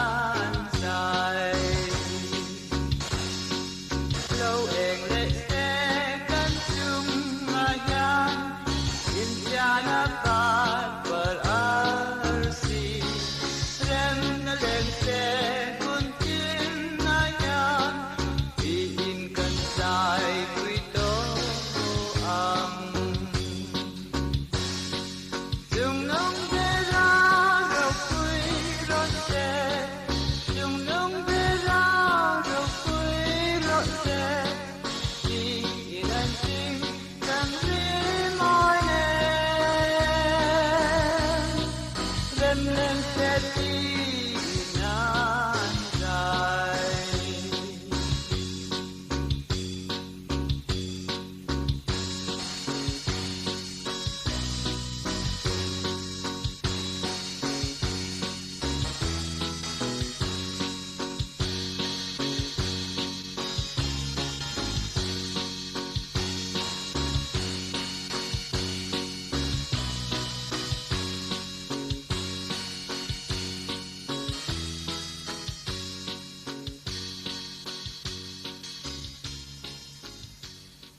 gian dài lâu eng lệ xe căn chung mà yan Indiana pat per arsi rem na lem se kun tin na yan in kan sai kui to ang dung nong de ra ro kui ro se dung nong de ra ro kui ro se in an ting kan ri moi ne lem lem se ti na